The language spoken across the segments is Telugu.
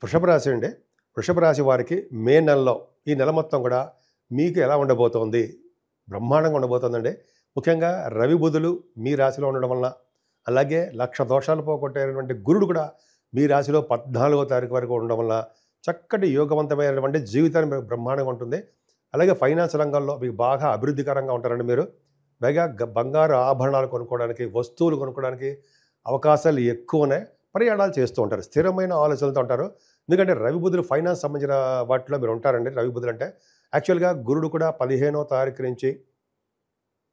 వృషభ రాశి అండి. వృషభ రాశి వారికి మే నెలలో ఈ నెల మొత్తం కూడా మీకు ఎలా ఉండబోతోంది? బ్రహ్మాండంగా ఉండబోతోందండి. ముఖ్యంగా రవి బుధులు మీ రాశిలో ఉండడం వలన, అలాగే లక్ష దోషాలు పోగొట్టేటువంటి గురుడు కూడా మీ రాశిలో 14వ తారీఖు వరకు ఉండడం వల్ల చక్కటి యోగవంతమైనటువంటి జీవితాన్ని మీకు బ్రహ్మాండంగా ఉంటుంది. అలాగే ఫైనాన్స్ రంగంలో మీకు బాగా అభివృద్ధికరంగా ఉంటారండి మీరు. పైగా బంగారు ఆభరణాలు కొనుక్కోవడానికి, వస్తువులు కొనుక్కోవడానికి అవకాశాలు ఎక్కువనే ప్రయాణాలు చేస్తూ ఉంటారు. స్థిరమైన ఆలోచనలతో ఉంటారు. ఎందుకంటే రవి బుధులు ఫైనాన్స్ సంబంధించిన వాటిలో మీరు ఉంటారండి. రవి బుధులు అంటే యాక్చువల్‌గా గురుడు కూడా 15వ తారీఖు నుంచి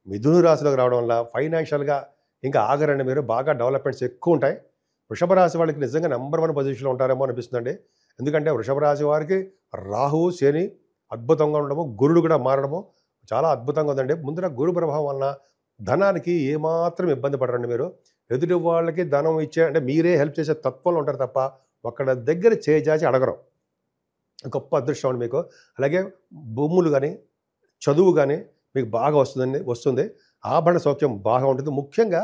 మిథున రాశిలోకి రావడం వల్ల ఫైనాన్షియల్‌గా ఇంకా ఆగరండి మీరు. బాగా డెవలప్‌మెంట్స్ ఎక్కువ ఉంటాయి. వృషభ రాశి వాళ్ళకి నిజంగా నంబర్ 1 పొజిషన్‌లో ఉంటారేమో అనిపిస్తుందండి. ఎందుకంటే వృషభ రాశి వారికి రాహువు, శని అద్భుతంగా ఉండడము, గురుడు కూడా మారడము చాలా అద్భుతంగా ఉందండి. ముందర గురు ప్రభావం వలన ధనానికి ఏమాత్రం ఇబ్బంది పడరండి మీరు. ఎదుటి వాళ్ళకి ధనం ఇచ్చే అంటే మీరే హెల్ప్ చేసే తత్వంలో ఉంటారు తప్ప ఒక్కడి దగ్గర చేజాచి అడగరు. గొప్ప అదృష్టం అండి మీకు. అలాగే భూములు గానీ, చదువు గానీ మీకు బాగా వస్తుంది. ఆభరణ సౌఖ్యం బాగా ఉంటుంది. ముఖ్యంగా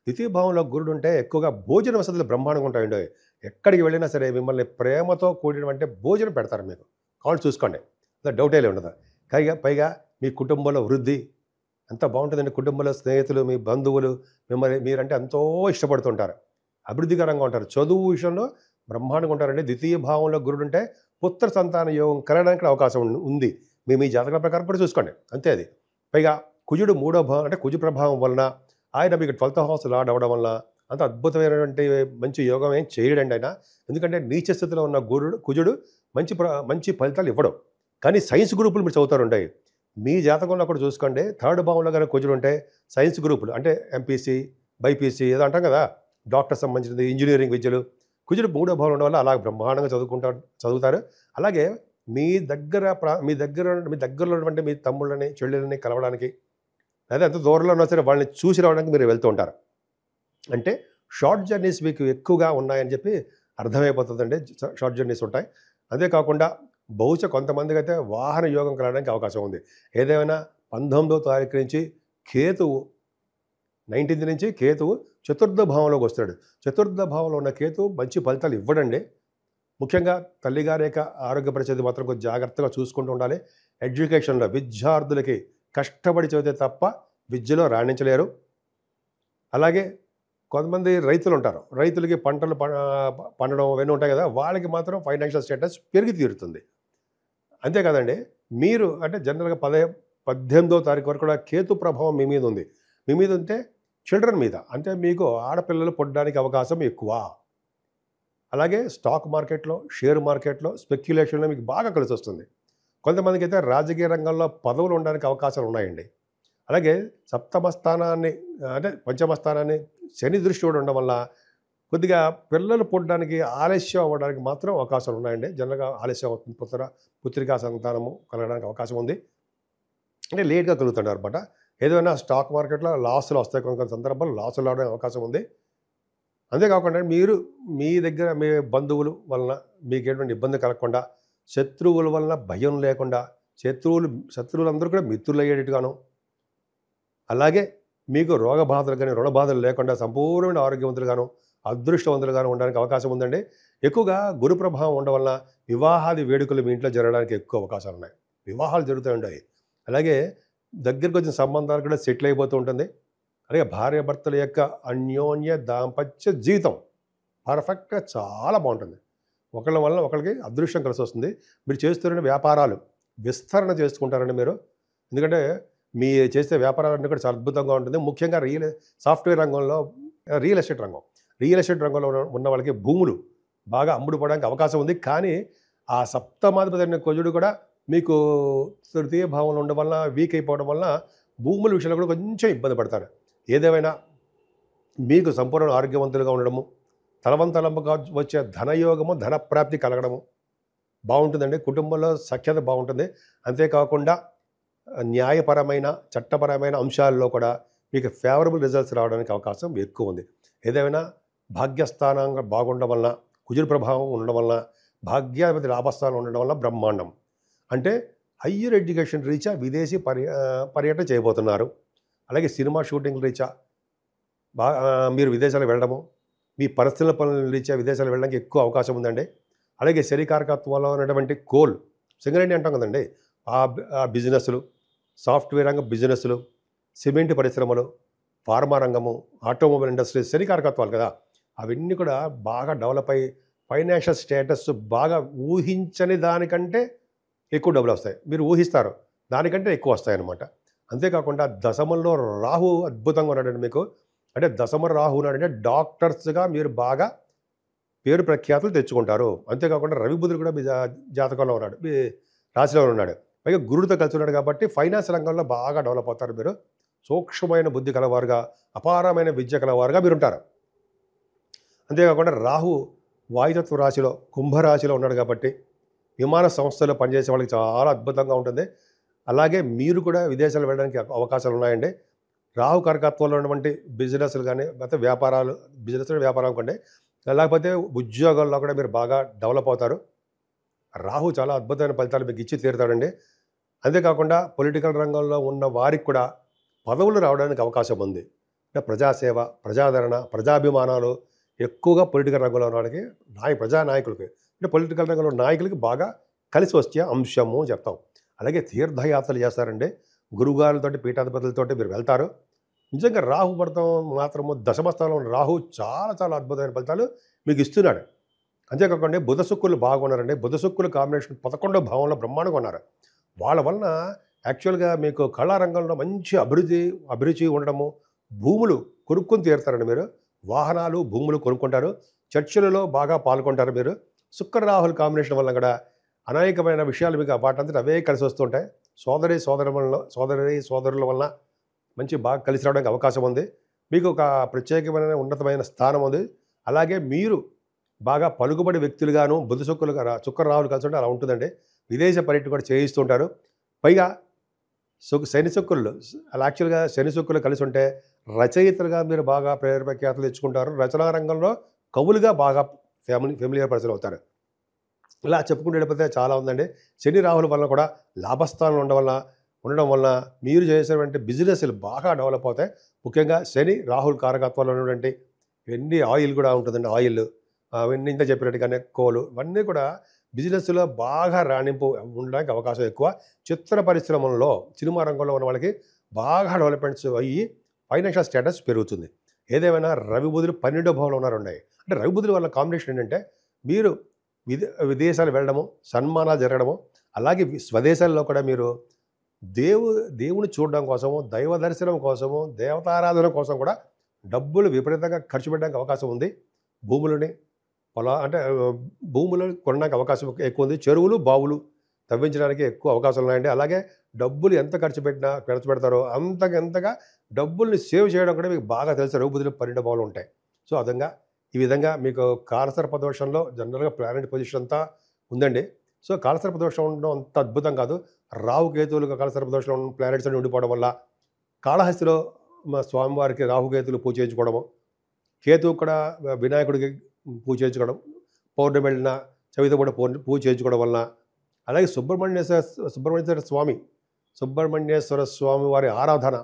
ద్వితీయ భావంలో గురుడు ఉంటే ఎక్కువగా భోజన వసతులు బ్రహ్మాండంగా ఉంటాయండి. ఎక్కడికి వెళ్ళినా సరే మిమ్మల్ని ప్రేమతో కూడినటువంటి భోజనం పెడతారు మీకు. కావాలి చూసుకోండి. డౌటే ఉండదు. పైగా మీ కుటుంబంలో వృద్ధి ఎంత బాగుంటుందండి. కుటుంబంలో స్నేహితులు, మీ బంధువులు మీరంటే ఎంతో ఇష్టపడుతుంటారు. అభివృద్ధికరంగా ఉంటారు. చదువు విషయంలో బ్రహ్మాండంగా ఉంటారండి. ద్వితీయ భావంలో గురుడు ఉంటే పుత్ర సంతాన యోగం కలగడానికి అవకాశం ఉంది. మీ జాతకాల ప్రకారం కూడా చూసుకోండి. అంతే అది. పైగా కుజుడు 3వ భావం అంటే కుజు ప్రభావం వలన ఆయన మీకు 12th హౌస్ లార్డ్ అవ్వడం వల్ల అంత అద్భుతమైనటువంటి మంచి యోగం ఏం చేయడండి ఆయన. ఎందుకంటే నీచ స్థితిలో ఉన్న కుజుడు మంచి ఫలితాలు ఇవ్వడం. కానీ సైన్స్ గ్రూపులు మీరు చదువుతారుంటాయి. మీ జాతకంలో కూడా చూసుకోండి. 3rd భావంలో కనుక కుజుడు ఉంటే సైన్స్ గ్రూపులు అంటే ఎంపీసీ, బైపీసీ ఏదో అంటాం కదా, డాక్టర్ సంబంధించినది, ఇంజనీరింగ్ విద్యలు. కుజుడు 3వ భావంలో ఉండడం వల్ల అలా బ్రహ్మాండంగా చదువుతారు. అలాగే మీ దగ్గరలో ఉన్నటువంటి మీ తమ్ముళ్ళని, చెల్లెలని కలవడానికి లేదా ఎంత దూరంలో ఉన్నా సరే వాళ్ళని చూసి రావడానికి మీరు వెళ్తూ ఉంటారు. అంటే షార్ట్ జర్నీస్ మీకు ఎక్కువగా ఉన్నాయని చెప్పి అర్థమైపోతుందండి. షార్ట్ జర్నీస్ ఉంటాయి. అంతేకాకుండా బహుశా కొంతమందికి అయితే వాహన యోగం కలగడానికి అవకాశం ఉంది. ఏదేమైనా 19వ తారీఖు నుంచి కేతువు 19th నుంచి కేతువు చతుర్థ భావంలోకి వస్తాడు. చతుర్థ భావంలో ఉన్న కేతువు మంచి ఫలితాలు ఇవ్వడండి. ముఖ్యంగా తల్లిగారి యొక్క ఆరోగ్య పరిస్థితి మాత్రం కొంచెం జాగ్రత్తగా చూసుకుంటూ ఉండాలి. ఎడ్యుకేషన్లో విద్యార్థులకి కష్టపడి చదివితే తప్ప విద్యలో రాణించలేరు. అలాగే కొంతమంది రైతులు ఉంటారు. రైతులకి పంటలు పండడం అవన్నీ ఉంటాయి కదా, వాళ్ళకి మాత్రం ఫైనాన్షియల్ స్టేటస్ పెరిగి తీరుతుంది. అంతే కదండి. మీరు అంటే జనరల్గా 18వ తారీఖు వరకు కూడా కేతు ప్రభావం మీ మీద ఉంది. మీ మీద ఉంటే చిల్డ్రన్ మీద అంటే మీకు ఆడపిల్లలు పుట్టడానికి అవకాశం ఎక్కువ. అలాగే స్టాక్ మార్కెట్లో, షేర్ మార్కెట్లో, స్పెక్యులేషన్లో మీకు బాగా కలిసి వస్తుంది. కొంతమందికి అయితే రాజకీయ రంగంలో పదవులు ఉండడానికి అవకాశాలు ఉన్నాయండి. అలాగే సప్తమ స్థానాన్ని అంటే పంచమ స్థానాన్ని శని దృష్టి కూడా ఉండడం వల్ల కొద్దిగా పిల్లలు పుట్టడానికి ఆలస్యం అవ్వడానికి మాత్రం అవకాశాలు ఉన్నాయండి. జనరల్గా ఆలస్యం అవుతుంది. పుత్రికా సంతానము కలగడానికి అవకాశం ఉంది. అంటే లేట్గా కలుగుతున్నారు అనమాట. ఏదైనా స్టాక్ మార్కెట్లో లాసులు వస్తాయి. కొన్ని సందర్భాల్లో లాసులు రావడానికి అవకాశం ఉంది. అంతేకాకుండా మీరు మీ దగ్గర మీ బంధువులు వలన మీకు ఎటువంటి ఇబ్బంది కలగకుండా, శత్రువుల వలన భయం లేకుండా, శత్రువులందరూ కూడా మిత్రులు అయ్యేటట్టుగాను, అలాగే మీకు రోగ బాధలు కానీ రుణ బాధలు లేకుండా సంపూర్ణమైన ఆరోగ్యవంతులుగాను, అదృష్టవంతులుగాను ఉండడానికి అవకాశం ఉందండి. ఎక్కువగా గురు ప్రభావం ఉండడం వల్ల వివాహాది వేడుకలు మీ ఇంట్లో జరగడానికి ఎక్కువ అవకాశాలు ఉన్నాయి. వివాహాలు జరుగుతూ ఉంటాయి. అలాగే దగ్గరికి వచ్చిన సంబంధాలు కూడా సెటిల్ అయిపోతూ ఉంటుంది. అలాగే భార్యాభర్తల యొక్క అన్యోన్య దాంపత్య జీవితం పర్ఫెక్ట్గా చాలా బాగుంటుంది. ఒకళ్ళ వల్ల ఒకరికి అదృష్టం కలిసి వస్తుంది. మీరు చేస్తున్న వ్యాపారాలు విస్తరణ చేసుకుంటారండి మీరు. ఎందుకంటే మీ చేసే వ్యాపారాలన్నీ కూడా చాలా అద్భుతంగా ఉంటుంది. ముఖ్యంగా సాఫ్ట్వేర్ రంగంలో, రియల్ ఎస్టేట్ రంగంలో ఉన్న వాళ్ళకి భూములు బాగా అమ్ముడుపోవడానికి అవకాశం ఉంది. కానీ ఆ సప్తమాధిపతి అయిన కుజుడు కూడా మీకు తృతీయ భావంలో ఉండడం వల్ల, వీక్ అయిపోవడం వల్ల భూముల విషయంలో కూడా కొంచెం ఇబ్బంది పడతారు. ఏదేమైనా మీకు సంపూర్ణ ఆరోగ్యవంతులుగా ఉండడము, తలవంతలంపుగా వచ్చే ధనయోగము, ధనప్రాప్తి కలగడము బాగుంటుందండి. కుటుంబంలో సఖ్యత బాగుంటుంది. అంతేకాకుండా న్యాయపరమైన, చట్టపరమైన అంశాల్లో కూడా మీకు ఫేవరబుల్ రిజల్ట్స్ రావడానికి అవకాశం ఎక్కువ ఉంది. ఏదేమైనా భాగ్యస్థానంగా బాగుండడం వలన, కుజుడు ప్రభావం ఉండడం వలన, భాగ్యాధిపతి లాభస్థానం ఉండడం వల్ల బ్రహ్మాండం. అంటే హయ్యర్ ఎడ్యుకేషన్ రీత్యా విదేశీ పర్యటన చేయబోతున్నారు. అలాగే సినిమా షూటింగ్ రీత్యా మీరు విదేశాలకు వెళ్ళడము, మీ పర్సనల్ పనుల రీత్యా విదేశాలకు వెళ్ళడానికి ఎక్కువ అవకాశం ఉందండి. అలాగే శరీకారకత్వంలో ఉన్నటువంటి కోల్, సింగరేణి అంటాం కదండి, ఆ బిజినెస్లు, సాఫ్ట్వేర్ రంగం బిజినెస్లు, సిమెంట్ పరిశ్రమలు, ఫార్మా రంగము, ఆటోమొబైల్ ఇండస్ట్రీ శరీకారకత్వాలు కదా, అవన్నీ కూడా బాగా డెవలప్ అయ్యి ఫైనాన్షియల్ స్టేటస్ బాగా ఊహించని దానికంటే ఎక్కువ డబ్బులు వస్తాయి. మీరు ఊహిస్తారు దానికంటే ఎక్కువ వస్తాయి అన్నమాట. అంతేకాకుండా దశమంలో రాహు అద్భుతంగా ఉన్నాడండి మీకు. అంటే దశమ రాహు ఉన్నాడంటే డాక్టర్స్గా మీరు బాగా పేరు ప్రఖ్యాతులు తెచ్చుకుంటారు. అంతేకాకుండా రవి బుధుడు కూడా మీ జాతకంలో ఉన్నాడు, మీ రాశిలో ఉన్నాడు. పైగా గురుడితో కలిసి ఉన్నాడు కాబట్టి ఫైనాన్స్ రంగంలో బాగా డెవలప్ అవుతారు మీరు. సూక్ష్మమైన బుద్ధి కలవారుగా, అపారమైన విద్య కలవారుగా మీరుంటారు. అంతేకాకుండా రాహు వాయుతత్వ రాశిలో కుంభరాశిలో ఉన్నాడు కాబట్టి విమాన సంస్థలో పనిచేసే వాళ్ళకి చాలా అద్భుతంగా ఉంటుంది. అలాగే మీరు కూడా విదేశాలు వెళ్ళడానికి అవకాశాలు ఉన్నాయండి. రాహు కర్కత్వంలో ఉన్నటువంటి బిజినెస్లు కానీ, లేకపోతే వ్యాపారాలు, బిజినెస్ వ్యాపారం అనుకోండి, లేకపోతే ఉద్యోగాల్లో కూడా మీరు బాగా డెవలప్ అవుతారు. రాహు చాలా అద్భుతమైన ఫలితాలు మీకు ఇచ్చి తీరుతాడండి. అంతేకాకుండా పొలిటికల్ రంగంలో ఉన్న వారికి కూడా పదవులు రావడానికి అవకాశం ఉంది. అంటే ప్రజాసేవ, ప్రజాదరణ, ప్రజాభిమానాలు ఎక్కువగా పొలిటికల్ రంగంలో ఉన్న వాళ్ళకి, ప్రజానాయకులకి, అంటే పొలిటికల్ రంగంలో నాయకులకి బాగా కలిసి వచ్చే అంశము చెప్తాం. అలాగే తీర్థయాత్రలు చేస్తారండి. గురువుగారులతోటి, పీఠాధిపతులతోటి మీరు వెళ్తారు. నిజంగా రాహు పడతాం మాత్రము దశమస్థానంలో ఉన్న రాహు చాలా చాలా అద్భుతమైన ఫలితాలు మీకు ఇస్తున్నాడు. అంతేకాకుండా బుధ శుక్రులు బాగున్నారండి. బుధ శుక్రుల కాంబినేషన్ 11వ భావంలో బ్రహ్మాండంగా ఉన్నారు. వాళ్ళ వలన యాక్చువల్గా మీకు కళారంగంలో మంచి అభిరుచి ఉండడము, భూములు కొనుక్కొని తీరుతారండి మీరు. వాహనాలు, భూములు కొనుక్కుంటారు. చర్చలలో బాగా పాల్గొంటారు మీరు. శుక్ర రాహుల కాంబినేషన్ వల్ల కూడా అనేకమైన విషయాలు మీకు వాటంతట అవే కలిసి వస్తుంటాయి. సోదరుల వలన మంచి బాగా కలిసి రావడానికి అవకాశం ఉంది. మీకు ఒక ప్రత్యేకమైన ఉన్నతమైన స్థానం ఉంది. అలాగే మీరు బాగా పలుకుబడి వ్యక్తులుగాను బుధ శుక్ర రాహులు కలిసి ఉంటే అలా ఉంటుందండి. విదేశ పర్యటన కూడా చేయిస్తుంటారు. పైగా శని శుక్రులు అలా యాక్చువల్గా శని శుక్రులు కలిసి ఉంటే రచయితలుగా మీరు బాగా ప్రఖ్యాతులు తెచ్చుకుంటారు. రచనా రంగంలో కవులుగా బాగా ఫెమిలియర్ పర్సన్ అవుతారు. ఇలా చెప్పుకుంటూ వెళ్ళిపోతే చాలా ఉందండి. శని రాహుల వల్ల కూడా లాభస్థానంలో ఉండడం వల్ల మీరు చేసేటువంటి బిజినెస్లు బాగా డెవలప్ అవుతాయి. ముఖ్యంగా శని రాహుల్ కారకత్వంలో ఉన్నటువంటి ఇవన్నీ ఆయిల్ కూడా ఉంటుందండి. ఆయిల్, అవన్నీ ఇంత చెప్పినట్టుగానే కోలు, ఇవన్నీ కూడా బిజినెస్లో బాగా రాణింపు ఉండడానికి అవకాశం ఎక్కువ. చిత్ర పరిశ్రమల్లో, సినిమా రంగంలో ఉన్న వాళ్ళకి బాగా డెవలప్మెంట్స్ అయ్యి ఫైనాన్షియల్ స్టేటస్ పెరుగుతుంది. ఏదేమైనా రవి బుధులు 12వ భావంలో ఉన్నాయి. అంటే రవి బుధుల వల్ల కాంబినేషన్ ఏంటంటే మీరు విదేశాలు వెళ్ళడము, సన్మానాలు జరగడము, అలాగే స్వదేశాల్లో కూడా మీరు దేవుని చూడడం కోసము, దైవ దర్శనం కోసము, దేవతారాధన కోసం కూడా డబ్బులు విపరీతంగా ఖర్చు పెట్టడానికి అవకాశం ఉంది. భూములు కొనడానికి అవకాశం ఎక్కువ ఉంది. చెరువులు, బావులు తవ్వించడానికి ఎక్కువ అవకాశాలు ఉన్నాయండి. అలాగే డబ్బులు ఎంత ఖర్చు పెడతారో అంతగా డబ్బుల్ని సేవ్ చేయడం కూడా మీకు బాగా తెలుసు. రవి బుధులు 12 భావాలు ఉంటాయి. సో ఈ విధంగా మీకు కాలసర్ప దోషంలో జనరల్గా ప్లానెట్ పొజిషన్ అంతా ఉందండి. సో కాలసర్ప దోషం ఉండడం అంత అద్భుతం కాదు. రాహు కేతువులుగా కాలసర్ప దోషంలో ఉన్న ప్లానెట్స్ అన్ని ఉండిపోవడం వల్ల కాళహస్తిలో మా స్వామివారికి రాహుకేతువులు పూజ చేయించుకోవడము, కేతువు కూడా వినాయకుడికి పూజ చేయించుకోవడం, పౌర్ణమి వెళ్ళిన చవితి కూడా పూజ చేయించుకోవడం వలన, అలాగే సుబ్రహ్మణ్యేశ్వర స్వామి వారి ఆరాధన,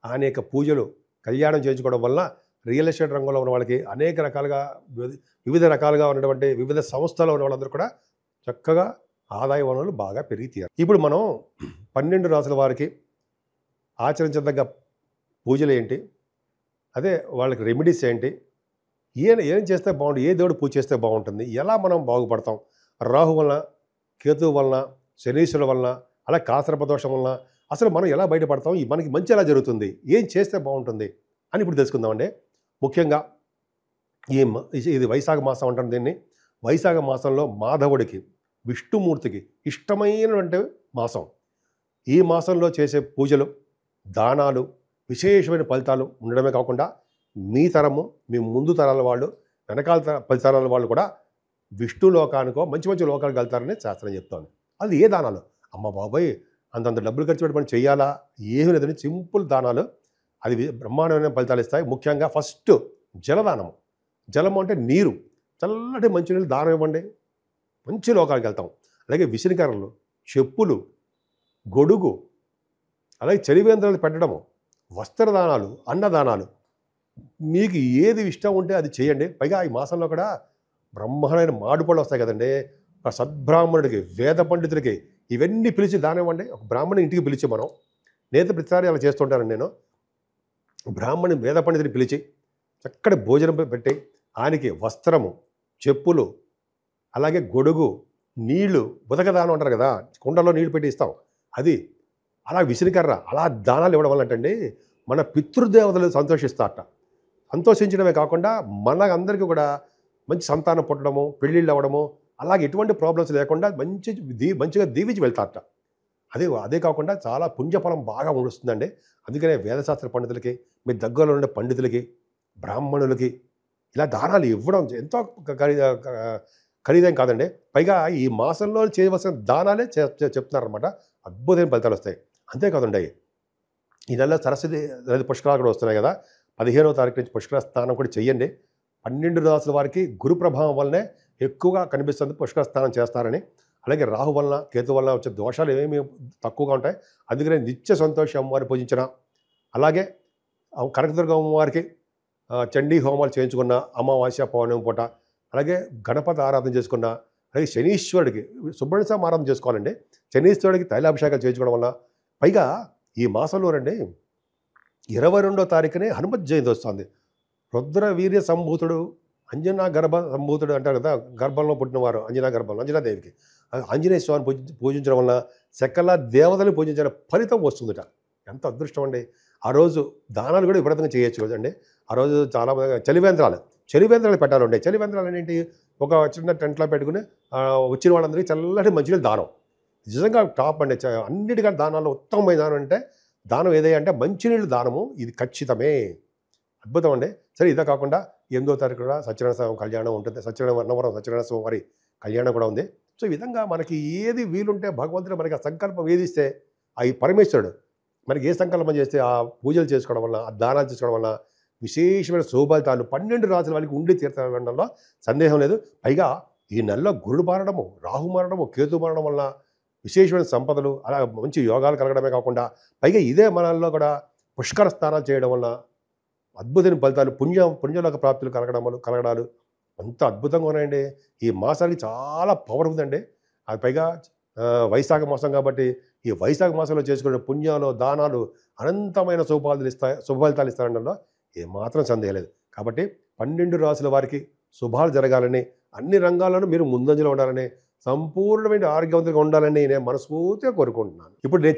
అనేక పూజలు, కళ్యాణం చేయించుకోవడం వల్ల రియల్ ఎస్టేట్ రంగంలో ఉన్న వాళ్ళకి అనేక రకాలుగా వివిధ రకాలుగా ఉన్నటువంటి వివిధ సంస్థల్లో ఉన్న వాళ్ళందరూ కూడా చక్కగా ఆదాయ వనరులు బాగా పెరిగి తీరారు. ఇప్పుడు మనం 12 రాసుల వారికి ఆచరించదగ్గ పూజలు ఏంటి, అదే వాళ్ళకి రెమెడీస్ ఏంటి, ఏం చేస్తే బాగుంటుంది, ఏ దేవుడు పూజ చేస్తే బాగుంటుంది, ఎలా మనం బాగుపడతాం, రాహు వలన, కేతువు వలన, శనీశ్వరుల వలన, అలా కాలసర్ప దోషం వలన అసలు మనం ఎలా బయటపడతాం, మనకి మంచి ఎలా జరుగుతుంది, ఏం చేస్తే బాగుంటుంది అని ఇప్పుడు తెలుసుకుందామండి. ముఖ్యంగా ఇది వైశాఖ మాసం అంటారు దీన్ని. వైశాఖ మాసంలో మాధవుడికి, విష్ణుమూర్తికి ఇష్టమైనటువంటి మాసం. ఈ మాసంలో చేసే పూజలు, దానాలు విశేషమైన ఫలితాలు ఉండడమే కాకుండా మీ తరము, మీ ముందు తరాల వాళ్ళు, వెనకాల 10 తరాల వాళ్ళు కూడా విష్ణు లోకానికో మంచి మంచి లోకాలకు వెళ్తారని శాస్త్రం చెప్తాను. అది ఏ దానాలు, అమ్మ బాబాయ్ అంతంత డబ్బులు ఖర్చు పెట్టి మనం చేయాలా, ఏమీ లేదని సింపుల్ దానాలు, అది బ్రహ్మాండమైన ఫలితాలు ఇస్తాయి. ముఖ్యంగా ఫస్ట్ జలదానము. జలము అంటే నీరు, చల్లటి మంచినీళ్ళు దానం ఇవ్వండి, మంచి లోకాలకు వెళ్తాం. అలాగే విసిరికర్రలు, చెప్పులు, గొడుగు, అలాగే చలివేంద్రాలు పెట్టడము, వస్త్రదానాలు, అన్నదానాలు, మీకు ఏది ఇష్టం ఉంటే అది చేయండి. పైగా ఈ మాసంలో కూడా బ్రహ్మాండమైన మామిడిపళ్ళు వస్తాయి కదండి. ఆ సద్బ్రాహ్మణుడికి, వేద పండితుడికి ఇవన్నీ పిలిచి దానివ్వండి. ఒక బ్రాహ్మణుని ఇంటికి పిలిచి మనం నేనైతే ప్రతిసారి అలా చేస్తుంటానండి నేను. బ్రాహ్మణుని వేద పండితుడిని పిలిచి చక్కటి భోజనం పెట్టి ఆయనకి వస్త్రము, చెప్పులు, అలాగే గొడుగు, నీళ్లు, ఉదకదానం అంటారు కదా, కుండలో నీళ్లు పెట్టి ఇస్తాం అది, అలా విసిరికర్ర, అలా దానాలు ఇవ్వడం వల్ల అంటండి మన పితృదేవతలు సంతోషిస్తారట. సంతోషించడమే కాకుండా మన అందరికీ కూడా మంచి సంతానం పుట్టడము, పెళ్ళిళ్ళు అవ్వడము, అలాగే ఎటువంటి ప్రాబ్లమ్స్ లేకుండా మంచిగా దీవించి వెళ్తారట. అదే కాకుండా చాలా పుణ్యఫలం బాగా వస్తుందండి. అందుకనే వేదశాస్త్ర పండితులకి, మీ దగ్గరలో ఉండే పండితులకి, బ్రాహ్మణులకి ఇలా దానాలు ఇవ్వడం ఎంతో ఖరీదేం కాదండి. పైగా ఈ మాసంలో చేయవలసిన దానాలే చెప్తున్నారనమాట. అద్భుతమైన ఫలితాలు వస్తాయి. అంతేకాదండి, ఈ నెలలో సరస్వతి నది పుష్కరాలు కూడా వస్తున్నాయి కదా. 15వ తారీఖు నుంచి పుష్కర స్నానం కూడా చెయ్యండి. 12 రాసుల వారికి గురు ప్రభావం వల్లనే ఎక్కువగా కనిపిస్తుంది పుష్కర స్నానం చేస్తారని. అలాగే రాహు వలన, కేతు వలన వచ్చే దోషాలు ఏమేమి తక్కువగా ఉంటాయి. అందుకనే నిత్య సంతోషి అమ్మవారిని పూజించిన, అలాగే కనకదుర్గ అమ్మవారికి చండీ హోమాలు చేయించుకున్న, అమావాస్య పౌర్ణమి పూట, అలాగే గణపతి ఆరాధన చేసుకున్న, అలాగే శనీశ్వరుడికి సుబ్రహ్మణ్య స్వామి ఆరాధన చేసుకోవాలండి. శనీశ్వరుడికి తైలాభిషేకాలు చేయించుకోవడం వల్ల, పైగా ఈ మాసంలోనండి 22వ తారీఖునే హనుమత్ జయంతి వస్తుంది. రుద్ర వీర్య సంభూతుడు, అంజనా గర్భ సంభూతుడు అంటారు కదా, గర్భంలో పుట్టినవారు అంజనా గర్భంలో అంజనాదేవికి ఆంజనేయ స్వామిని పూజించడం వల్ల సకల దేవతలు పూజించిన ఫలితం వస్తుందట. ఎంత అదృష్టం అండి. ఆ రోజు దానాలు కూడా విపరీతంగా చేయొచ్చు కదండి. ఆ రోజు చాలా చలివేంద్రాలు పెట్టాలండి. చలివేంద్రాలు ఏంటి, ఒక చిన్న టెంట్లో పెట్టుకుని వచ్చిన వాళ్ళందరికీ చల్లటి మంచినీళ్ళు దానం. నిజంగా టాప్ అండి. అన్నిటికంటే దానాల్లో ఉత్తమమైన దానం అంటే దానం ఏదైనా అంటే మంచినీళ్ళు దానము. ఇది ఖచ్చితమే, అద్భుతం అండి. సరే, ఇదే కాకుండా 8వ తారీఖు కూడా సత్యనారాయణ స్వామి కళ్యాణం ఉంటుంది. సత్యనారాయణ స్వామి వారి కళ్యాణం కూడా ఉంది. సో ఈ విధంగా మనకి ఏది వీలుంటే భగవంతుడు మనకి ఆ సంకల్పం ఏదిస్తే ఆ పరమేశ్వరుడు మనకి ఏ సంకల్పం చేస్తే ఆ పూజలు చేసుకోవడం వల్ల, ఆ దానాలు చేసుకోవడం వల్ల విశేషమైన శుభఫలితాలు 12 రాసుల వాళ్ళకి ఉండి తీర్థంలో సందేహం లేదు. పైగా ఈ నెలలో గురుడు మారడము, రాహు మారడము, కేతు మారడం వల్ల విశేషమైన సంపదలు, అలా మంచి యోగాలు కలగడమే కాకుండా పైగా ఇదే మనల్లో కూడా పుష్కర స్నానాలు చేయడం వల్ల అద్భుతమైన ఫలితాలు, పుణ్యలోక ప్రాప్తులు కలగడాలు అంత అద్భుతంగా ఉన్నాయండి. ఈ మాసానికి చాలా పవర్ ఉందండి. అది పైగా వైశాఖ మాసం కాబట్టి ఈ వైశాఖ మాసంలో చేసుకునే పుణ్యాలు, దానాలు అనంతమైన శుభఫలితాలు ఇస్తారనడంలో ఏమాత్రం సందేహం లేదు. కాబట్టి 12 రాసుల వారికి శుభాలు జరగాలని, అన్ని రంగాల్లోనూ మీరు ముందంజలో ఉండాలని, సంపూర్ణమైన ఆరోగ్యవంతంగా ఉండాలని నేను మనస్ఫూర్తిగా కోరుకుంటున్నాను. ఇప్పుడు నేను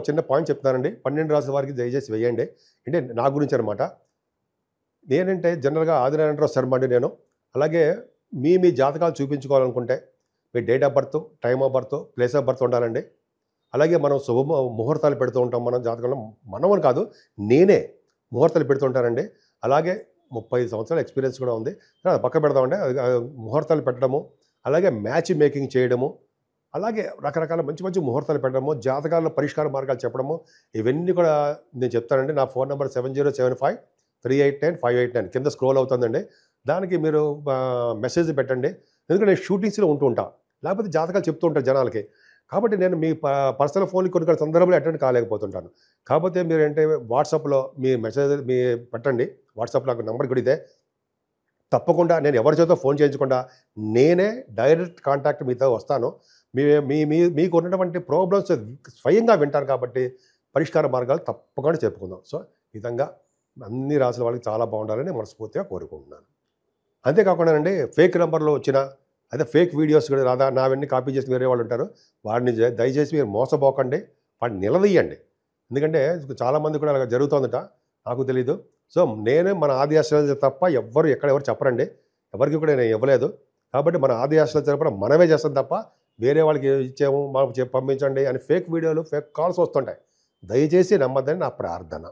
చిన్న పాయింట్ చెప్తున్నానండి. 12 రాసుల వారికి దయచేసి వేయండి. అంటే నా గురించి అనమాట. నేనంటే జనరల్గా ఆదినారాయణరావు శర్మ అండి నేను. అలాగే మీ జాతకాలు చూపించుకోవాలనుకుంటే మీ date of birth, time of birth, place of birth ఉండాలండి. అలాగే మనం ముహూర్తాలు పెడుతూ ఉంటాం. మనం జాతకంలో మనమని కాదు, నేనే ముహూర్తాలు పెడుతూ ఉంటానండి. అలాగే 35 సంవత్సరాల ఎక్స్పీరియన్స్ కూడా ఉంది. పక్క పెడదామంటే ముహూర్తాలు పెట్టడము, అలాగే మ్యాచ్ మేకింగ్ చేయడము, అలాగే రకరకాల మంచి ముహూర్తాలు పెట్టడము, జాతకాల పరిష్కార మార్గాలు చెప్పడము, ఇవన్నీ కూడా నేను చెప్తానండి. నా ఫోన్ నెంబర్ 7075389589 కింద స్క్రోల్ అవుతుందండి. దానికి మీరు మెసేజ్ పెట్టండి. ఎందుకంటే నేను షూటింగ్స్లో ఉంటా, లేకపోతే జాతకాలు చెప్తూ ఉంటాను జనాలకి. కాబట్టి నేను మీ పర్సనల్ ఫోన్కి కొన్ని సందర్భాలు అటెండ్ కాలేకపోతుంటాను. కాకపోతే మీరు అంటే వాట్సాప్లో మీ మెసేజ్ పెట్టండి. వాట్సాప్లో నాకు నెంబర్ కూడా ఇదే. తప్పకుండా నేను ఎవరి చేతో ఫోన్ చేయించకుండా నేనే డైరెక్ట్ కాంటాక్ట్ మీతో వస్తాను. మీకు ఉన్నటువంటి ప్రాబ్లమ్స్ స్వయంగా వింటాను కాబట్టి పరిష్కార మార్గాలు తప్పకుండా చెప్పుకుందాం. సో ఈ విధంగా అన్ని రాసుల వాళ్ళకి చాలా బాగుండాలని మనస్ఫూర్తిగా కోరుకుంటున్నాను. అంతేకాకుండా ఫేక్ నెంబర్లో వచ్చిన అదే ఫేక్ వీడియోస్ కూడా రాదా నావన్నీ కాపీ చేసి వేరే వాళ్ళు ఉంటారు. వాడిని దయచేసి మీరు మోసపోకండి, వాడిని నిలదీయండి. ఎందుకంటే చాలామంది కూడా అలా జరుగుతుందట, నాకు తెలీదు. సో నేనే మన ఆది ఆశ్రయాలు తప్ప ఎక్కడెవరు చెప్పరండి, ఎవరికి కూడా నేను ఇవ్వలేదు. కాబట్టి మన ఆది ఆశ్రయాల తరపున మనమే చేస్తాం తప్ప వేరే వాళ్ళకి ఇచ్చాము, మాకు పంపించండి అని ఫేక్ వీడియోలు, ఫేక్ కాల్స్ వస్తుంటాయి. దయచేసి నమ్మద్దని నా ప్రార్థన.